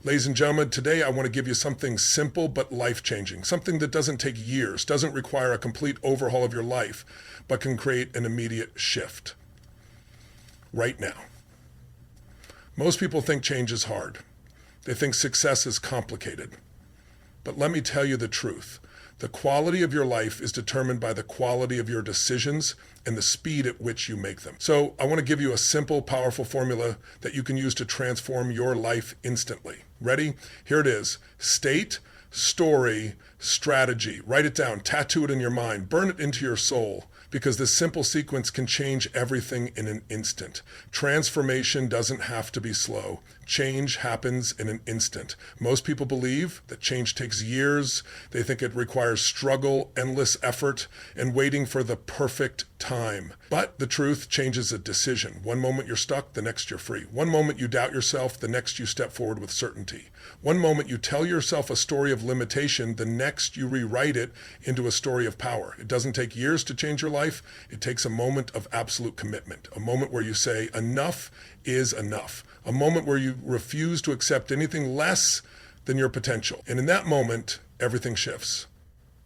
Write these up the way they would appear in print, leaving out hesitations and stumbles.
Ladies and gentlemen, today I want to give you something simple but life-changing, something that doesn't take years, doesn't require a complete overhaul of your life, but can create an immediate shift right now. Most people think change is hard. They think success is complicated. But let me tell you the truth. The quality of your life is determined by the quality of your decisions and the speed at which you make them. So I want to give you a simple, powerful formula that you can use to transform your life instantly. Ready? Here it is. State, story, strategy. Write it down, tattoo it in your mind, burn it into your soul, because this simple sequence can change everything in an instant. Transformation doesn't have to be slow. Change happens in an instant. Most people believe that change takes years. They think it requires struggle, endless effort, and waiting for the perfect time. But the truth, change is a decision. One moment you're stuck, the next you're free. One moment you doubt yourself, the next you step forward with certainty. One moment you tell yourself a story of limitation, the next you rewrite it into a story of power. It doesn't take years to change your life. It takes a moment of absolute commitment, a moment where you say enough is enough, a moment where you refuse to accept anything less than your potential. And in that moment, everything shifts.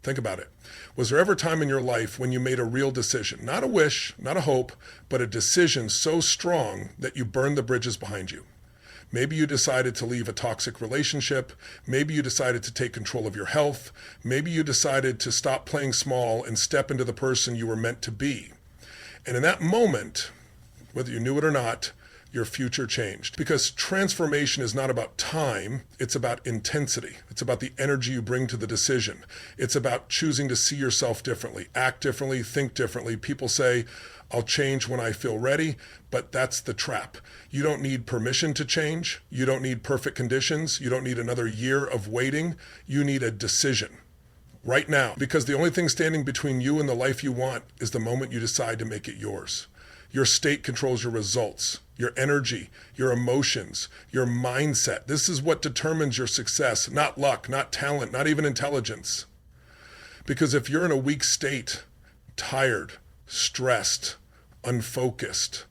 Think about it. Was there ever a time in your life when you made a real decision, not a wish, not a hope, but a decision so strong that you burned the bridges behind you? Maybe you decided to leave a toxic relationship. Maybe you decided to take control of your health. Maybe you decided to stop playing small and step into the person you were meant to be. And in that moment, whether you knew it or not, your future changed. Because transformation is not about time, it's about intensity. It's about the energy you bring to the decision. It's about choosing to see yourself differently, act differently, think differently. People say, I'll change when I feel ready, but that's the trap. You don't need permission to change. You don't need perfect conditions. You don't need another year of waiting. You need a decision right now, because the only thing standing between you and the life you want is the moment you decide to make it yours. Your state controls your results, your energy, your emotions, your mindset. This is what determines your success, not luck, not talent, not even intelligence. Because if you're in a weak state, tired, stressed, unfocused,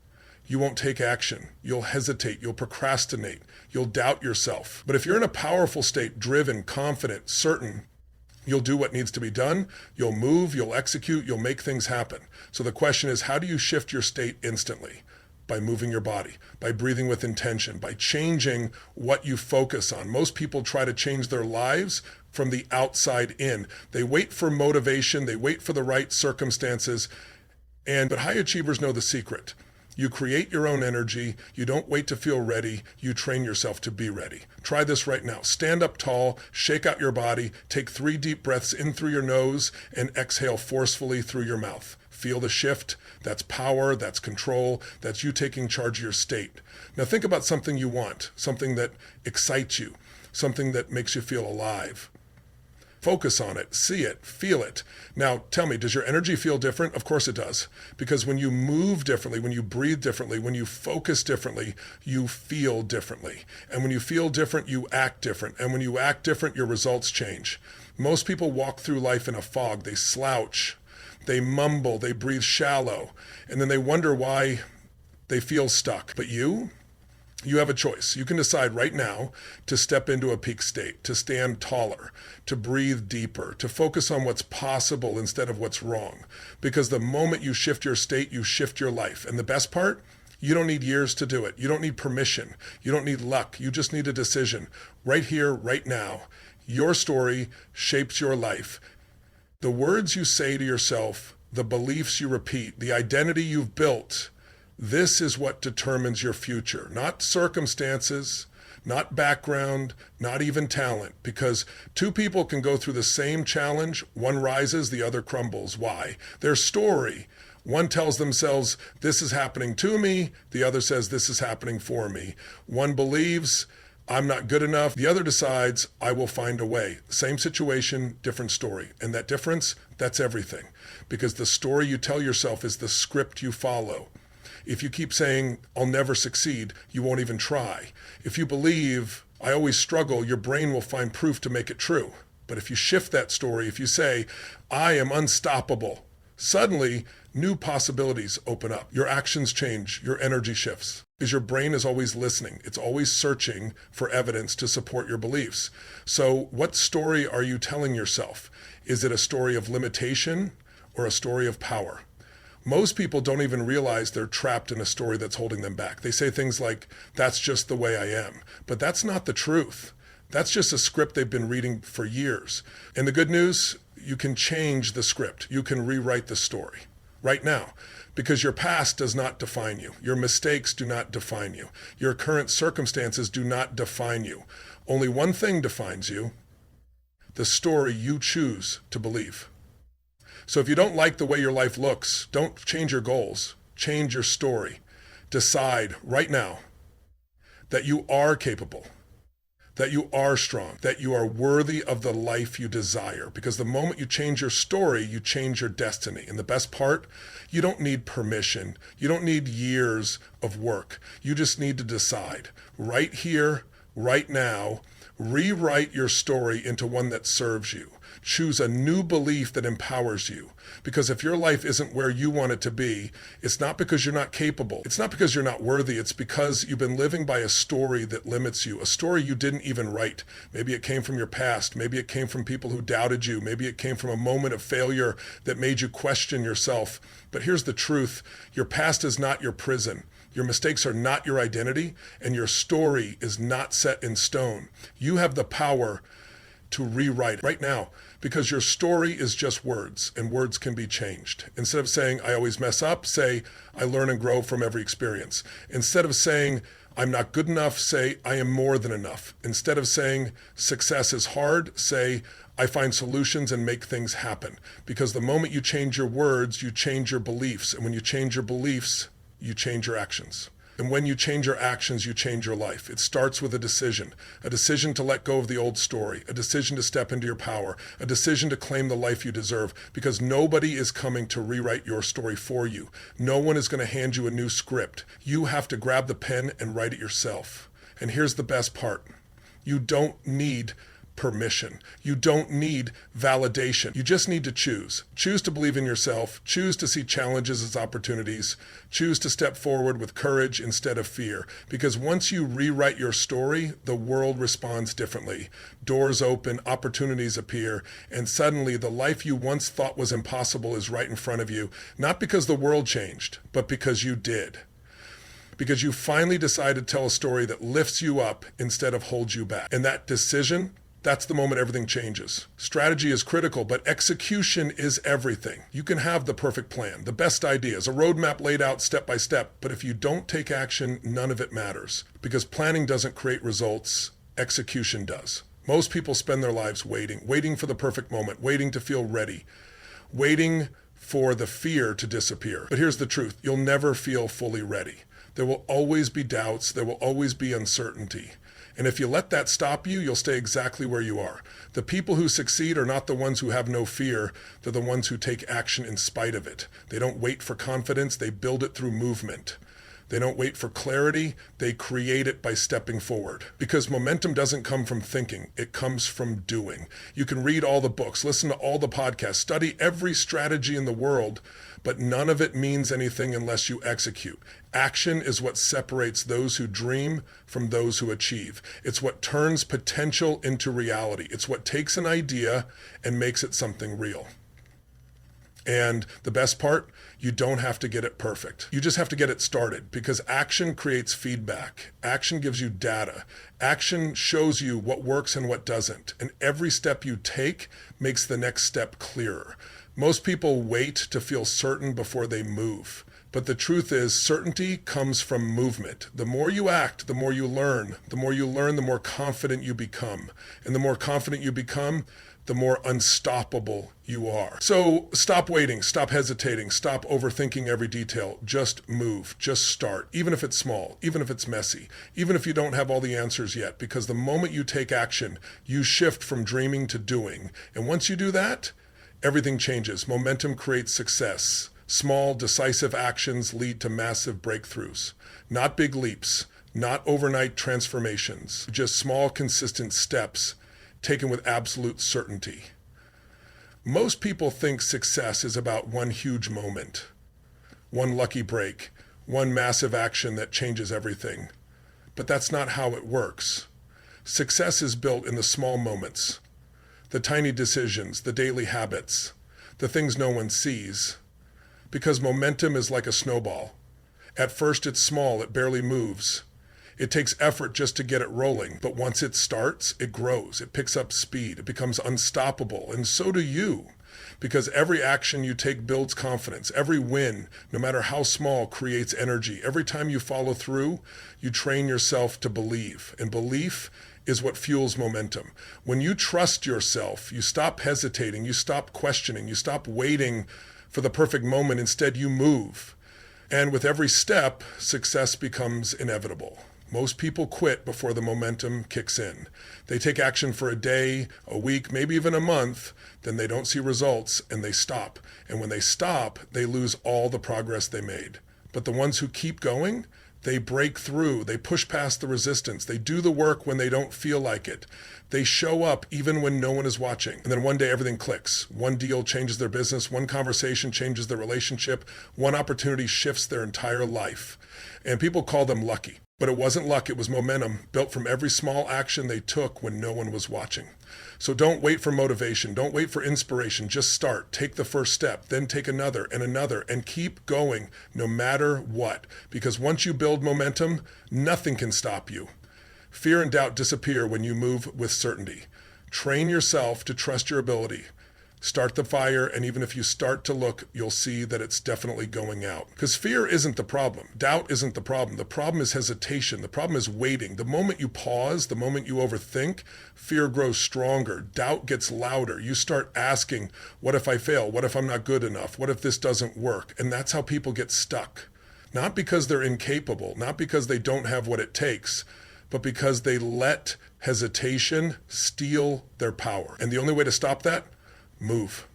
you won't take action. You'll hesitate. You'll procrastinate. You'll doubt yourself. But if you're in a powerful state, driven, confident, certain, you'll do what needs to be done. You'll move. You'll execute. You'll make things happen. So the question is, how do you shift your state instantly? By moving your body, by breathing with intention, by changing what you focus on. Most people try to change their lives from the outside in. They wait for motivation. They wait for the right circumstances. But high achievers know the secret. You create your own energy. You don't wait to feel ready. You train yourself to be ready. Try this right now. Stand up tall, shake out your body, take 3 deep breaths in through your nose, and exhale forcefully through your mouth. Feel the shift. That's power. That's control. That's you taking charge of your state. Now think about something you want, something that excites you, something that makes you feel alive. Focus on it, see it, feel it. Now, tell me, does your energy feel different? Of course it does. Because when you move differently, when you breathe differently, when you focus differently, you feel differently. And when you feel different, you act different. And when you act different, your results change. Most people walk through life in a fog. They slouch, they mumble, they breathe shallow, and then they wonder why they feel stuck. But you have a choice. You can decide right now to step into a peak state, to stand taller, to breathe deeper, to focus on what's possible instead of what's wrong. Because the moment you shift your state, you shift your life. And the best part, you don't need years to do it. You don't need permission. You don't need luck. You just need a decision right here, right now. Your story shapes your life. The words you say to yourself, the beliefs you repeat, the identity you've built, this is what determines your future, not circumstances, not background, not even talent, because 2 people can go through the same challenge. One rises, the other crumbles. Why? Their story. One tells themselves, this is happening to me. The other says, this is happening for me. One believes, I'm not good enough. The other decides, I will find a way. Same situation, different story. And that difference, that's everything. Because the story you tell yourself is the script you follow. If you keep saying, I'll never succeed, you won't even try. If you believe, I always struggle, your brain will find proof to make it true. But if you shift that story, if you say, I am unstoppable, suddenly new possibilities open up. Your actions change, your energy shifts. Because your brain is always listening. It's always searching for evidence to support your beliefs. So what story are you telling yourself? Is it a story of limitation or a story of power? Most people don't even realize they're trapped in a story that's holding them back. They say things like, that's just the way I am. But that's not the truth. That's just a script they've been reading for years. And the good news, you can change the script. You can rewrite the story right now, because your past does not define you. Your mistakes do not define you. Your current circumstances do not define you. Only one thing defines you: the story you choose to believe. So if you don't like the way your life looks, don't change your goals. Change your story. Decide right now that you are capable, that you are strong, that you are worthy of the life you desire. Because the moment you change your story, you change your destiny. And the best part, you don't need permission. You don't need years of work. You just need to decide right here, right now. Rewrite your story into one that serves you. Choose a new belief that empowers you. Because if your life isn't where you want it to be, it's not because you're not capable. It's not because you're not worthy. It's because you've been living by a story that limits you, a story you didn't even write. Maybe it came from your past. Maybe it came from people who doubted you. Maybe it came from a moment of failure that made you question yourself. But here's the truth. Your past is not your prison. Your mistakes are not your identity, and your story is not set in stone. You have the power to rewrite it right now, because your story is just words, and words can be changed. Instead of saying, I always mess up, say, I learn and grow from every experience. Instead of saying, I'm not good enough, say, I am more than enough. Instead of saying, success is hard, say, I find solutions and make things happen. Because the moment you change your words, you change your beliefs. And when you change your beliefs, you change your actions. And when you change your actions, you change your life. It starts with a decision to let go of the old story, a decision to step into your power, a decision to claim the life you deserve, because nobody is coming to rewrite your story for you. No one is going to hand you a new script. You have to grab the pen and write it yourself. And here's the best part. You don't need permission. You don't need validation. You just need to choose. Choose to believe in yourself. Choose to see challenges as opportunities. Choose to step forward with courage instead of fear. Because once you rewrite your story, the world responds differently. Doors open, opportunities appear, and suddenly the life you once thought was impossible is right in front of you, not because the world changed, but because you did. Because you finally decided to tell a story that lifts you up instead of holds you back. And that decision, that's the moment everything changes. Strategy is critical, but execution is everything. You can have the perfect plan, the best ideas, a roadmap laid out step by step, but if you don't take action, none of it matters. Because planning doesn't create results, execution does. Most people spend their lives waiting for the perfect moment, waiting to feel ready, waiting for the fear to disappear. But here's the truth, you'll never feel fully ready. There will always be doubts, there will always be uncertainty. And if you let that stop you, you'll stay exactly where you are. The people who succeed are not the ones who have no fear. They're the ones who take action in spite of it. They don't wait for confidence. They build it through movement. They don't wait for clarity. They create it by stepping forward. Because momentum doesn't come from thinking. It comes from doing. You can read all the books, listen to all the podcasts, study every strategy in the world, but none of it means anything unless you execute. Action is what separates those who dream from those who achieve. It's what turns potential into reality. It's what takes an idea and makes it something real. And the best part, you don't have to get it perfect. You just have to get it started, because action creates feedback. Action gives you data. Action shows you what works and what doesn't. And every step you take makes the next step clearer. Most people wait to feel certain before they move. But the truth is, certainty comes from movement. The more you act, the more you learn. The more you learn, the more confident you become. And the more confident you become, the more unstoppable you are. So stop waiting, stop hesitating, stop overthinking every detail. Just move, just start, even if it's small, even if it's messy, even if you don't have all the answers yet, because the moment you take action, you shift from dreaming to doing. And once you do that, everything changes. Momentum creates success. Small, decisive actions lead to massive breakthroughs. Not big leaps, not overnight transformations, just small, consistent steps taken with absolute certainty. Most people think success is about one huge moment, one lucky break, one massive action that changes everything. But that's not how it works. Success is built in the small moments, the tiny decisions, the daily habits, the things no one sees. Because momentum is like a snowball. At first it's small, it barely moves. It takes effort just to get it rolling, but once it starts, it grows, it picks up speed, it becomes unstoppable, and so do you. Because every action you take builds confidence. Every win, no matter how small, creates energy. Every time you follow through, you train yourself to believe. And belief is what fuels momentum. When you trust yourself, you stop hesitating, you stop questioning, you stop waiting for the perfect moment. Instead, you move. And with every step, success becomes inevitable. Most people quit before the momentum kicks in. They take action for a day, a week, maybe even a month, then they don't see results and they stop. And when they stop, they lose all the progress they made. But the ones who keep going, they break through, they push past the resistance, they do the work when they don't feel like it. They show up even when no one is watching. And then one day everything clicks. One deal changes their business, one conversation changes their relationship, one opportunity shifts their entire life. And people call them lucky. But it wasn't luck, it was momentum built from every small action they took when no one was watching. So don't wait for motivation, don't wait for inspiration, just start. Take the first step, then take another, and keep going no matter what. Because once you build momentum, nothing can stop you. Fear and doubt disappear when you move with certainty. Train yourself to trust your ability. Start the fire, and even if you start to look, you'll see that it's definitely going out. Because fear isn't the problem. Doubt isn't the problem. The problem is hesitation. The problem is waiting. The moment you pause, the moment you overthink, fear grows stronger. Doubt gets louder. You start asking, what if I fail? What if I'm not good enough? What if this doesn't work? And that's how people get stuck. Not because they're incapable, not because they don't have what it takes, but because they let hesitation steal their power. And the only way to stop that? Move.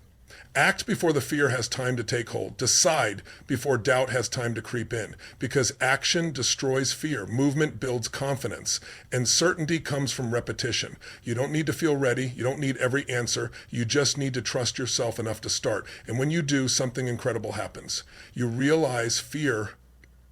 Act before the fear has time to take hold. Decide before doubt has time to creep in. Because action destroys fear. Movement builds confidence. And certainty comes from repetition. You don't need to feel ready. You don't need every answer. You just need to trust yourself enough to start. And when you do, something incredible happens. You realize fear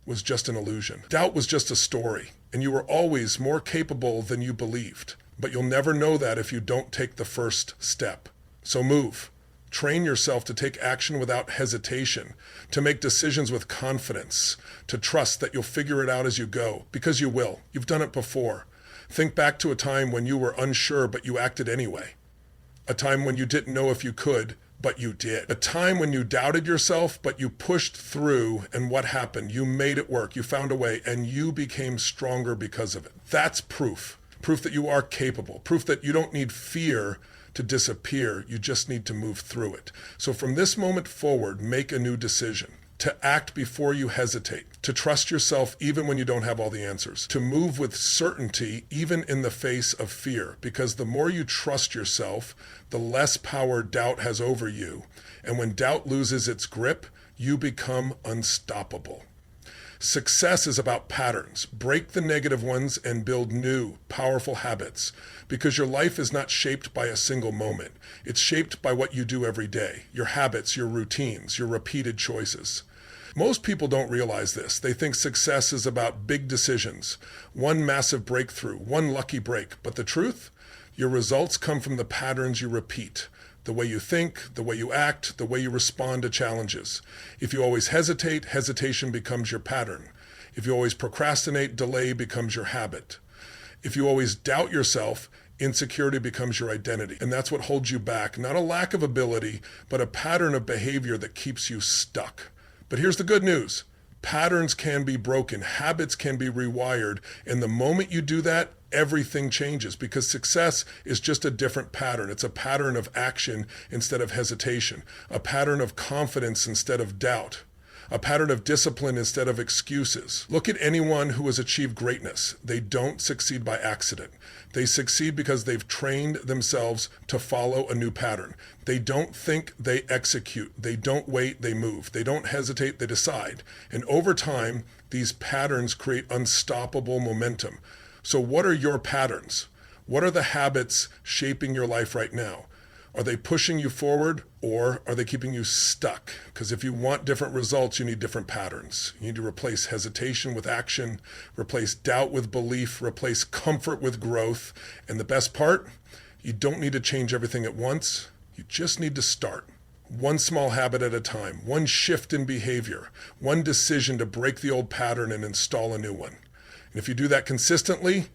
was just an illusion. Doubt was just a story. And you were always more capable than you believed. But you'll never know that if you don't take the first step. So move. Train yourself to take action without hesitation, to make decisions with confidence, to trust that you'll figure it out as you go, because you will. You've done it before. Think back to a time when you were unsure, but you acted anyway. A time when you didn't know if you could, but you did. A time when you doubted yourself, but you pushed through, and what happened? You made it work. You found a way, and you became stronger because of it. That's proof. Proof that you are capable. Proof that you don't need fear to disappear, you just need to move through it. So from this moment forward, make a new decision. To act before you hesitate. To trust yourself even when you don't have all the answers. To move with certainty even in the face of fear. Because the more you trust yourself, the less power doubt has over you. And when doubt loses its grip, you become unstoppable. Success is about patterns. Break the negative ones and build new, powerful habits. Because your life is not shaped by a single moment. It's shaped by what you do every day. Your habits, your routines, your repeated choices. Most people don't realize this. They think success is about big decisions, one massive breakthrough, one lucky break. But the truth? Your results come from the patterns you repeat. The way you think, the way you act, the way you respond to challenges. If you always hesitate, hesitation becomes your pattern. If you always procrastinate, delay becomes your habit. If you always doubt yourself, insecurity becomes your identity. And that's what holds you back. Not a lack of ability, but a pattern of behavior that keeps you stuck. But here's the good news. Patterns can be broken. Habits can be rewired. And the moment you do that, everything changes because success is just a different pattern. It's a pattern of action instead of hesitation, a pattern of confidence instead of doubt, a pattern of discipline instead of excuses. Look at anyone who has achieved greatness. They don't succeed by accident. They succeed because they've trained themselves to follow a new pattern. They don't think, they execute. They don't wait, they move. They don't hesitate, they decide. And over time, these patterns create unstoppable momentum. So what are your patterns? What are the habits shaping your life right now? Are they pushing you forward, or are they keeping you stuck? Because if you want different results, you need different patterns. You need to replace hesitation with action, replace doubt with belief, replace comfort with growth. And the best part, you don't need to change everything at once. You just need to start. One small habit at a time, one shift in behavior, one decision to break the old pattern and install a new one. And if you do that consistently,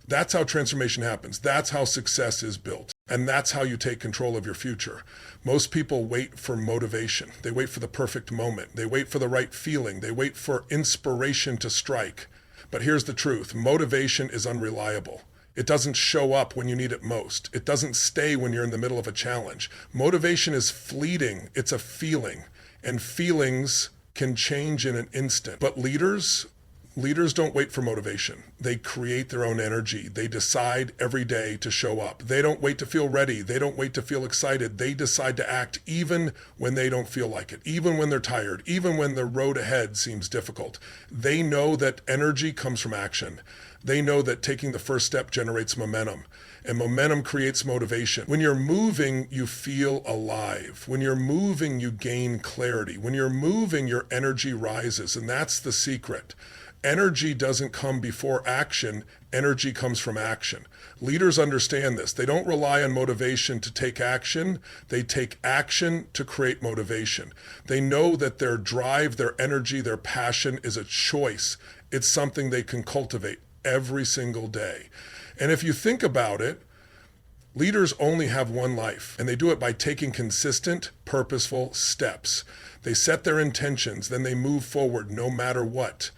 that's how transformation happens. That's how success is built. And that's how you take control of your future. Most people wait for motivation. They wait for the perfect moment. They wait for the right feeling. They wait for inspiration to strike. But here's the truth. Motivation is unreliable. It doesn't show up when you need it most. It doesn't stay when you're in the middle of a challenge. Motivation is fleeting. It's a feeling. And feelings can change in an instant. But leaders don't wait for motivation. They create their own energy. They decide every day to show up. They don't wait to feel ready. They don't wait to feel excited. They decide to act even when they don't feel like it, even when they're tired, even when the road ahead seems difficult. They know that energy comes from action. They know that taking the first step generates momentum, and momentum creates motivation. When you're moving, you feel alive. When you're moving, you gain clarity. When you're moving, your energy rises, and that's the secret. Energy doesn't come before action. Energy comes from action. Leaders understand this. They don't rely on motivation to take action. They take action to create motivation. They know that their drive, their energy, their passion is a choice. It's something they can cultivate every single day. And if you think about it, leaders only have one life, and they do it by taking consistent, purposeful steps. They set their intentions, then they move forward no matter what,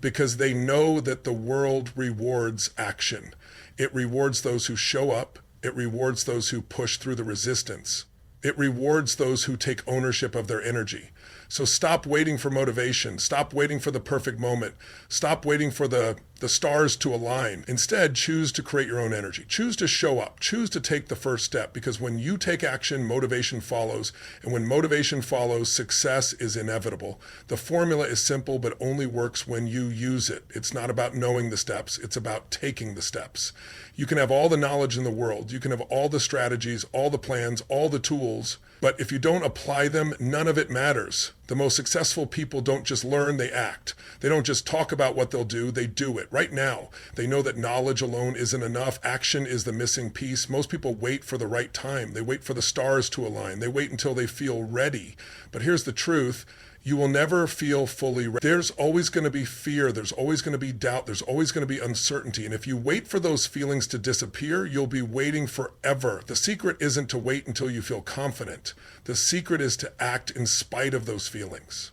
because they know that the world rewards action. It rewards those who show up. It rewards those who push through the resistance. It rewards those who take ownership of their energy. So stop waiting for motivation. Stop waiting for the perfect moment. Stop waiting for the stars to align. Instead, choose to create your own energy. Choose to show up. Choose to take the first step, because when you take action, motivation follows. And when motivation follows, success is inevitable. The formula is simple, but only works when you use it. It's not about knowing the steps. It's about taking the steps. You can have all the knowledge in the world. You can have all the strategies, all the plans, all the tools. But if you don't apply them, none of it matters. The most successful people don't just learn, they act. They don't just talk about what they'll do, they do it. Right now, they know that knowledge alone isn't enough. Action is the missing piece. Most people wait for the right time. They wait for the stars to align. They wait until they feel ready. But here's the truth. You will never feel fully ready. There's always going to be fear. There's always going to be doubt. There's always going to be uncertainty. And if you wait for those feelings to disappear, you'll be waiting forever. The secret isn't to wait until you feel confident. The secret is to act in spite of those feelings,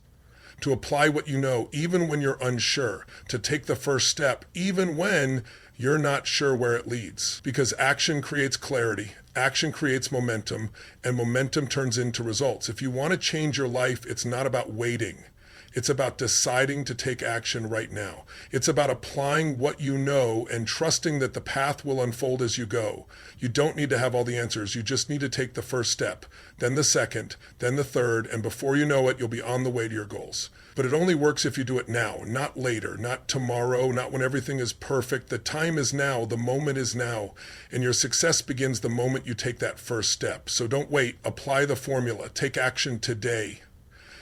to apply what you know, even when you're unsure, to take the first step, even when you're not sure where it leads. Because action creates clarity, action creates momentum, and momentum turns into results. If you want to change your life, it's not about waiting. It's about deciding to take action right now. It's about applying what you know and trusting that the path will unfold as you go. You don't need to have all the answers. You just need to take the first step, then the second, then the third, and before you know it, you'll be on the way to your goals. But it only works if you do it now, not later, not tomorrow, not when everything is perfect. The time is now, the moment is now, and your success begins the moment you take that first step. So don't wait, apply the formula, take action today,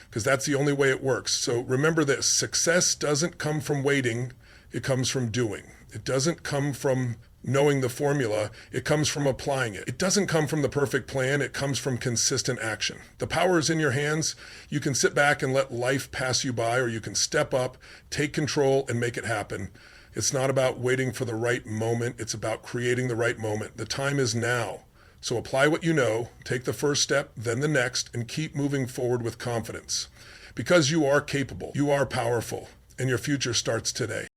because that's the only way it works. So remember this, success doesn't come from waiting, it comes from doing. It doesn't come from knowing the formula, it comes from applying it. It doesn't come from the perfect plan, it comes from consistent action. The power is in your hands. You can sit back and let life pass you by, or you can step up, take control, and make it happen. It's not about waiting for the right moment, it's about creating the right moment. The time is now. So apply what you know, take the first step, then the next, and keep moving forward with confidence. Because you are capable, you are powerful, and your future starts today.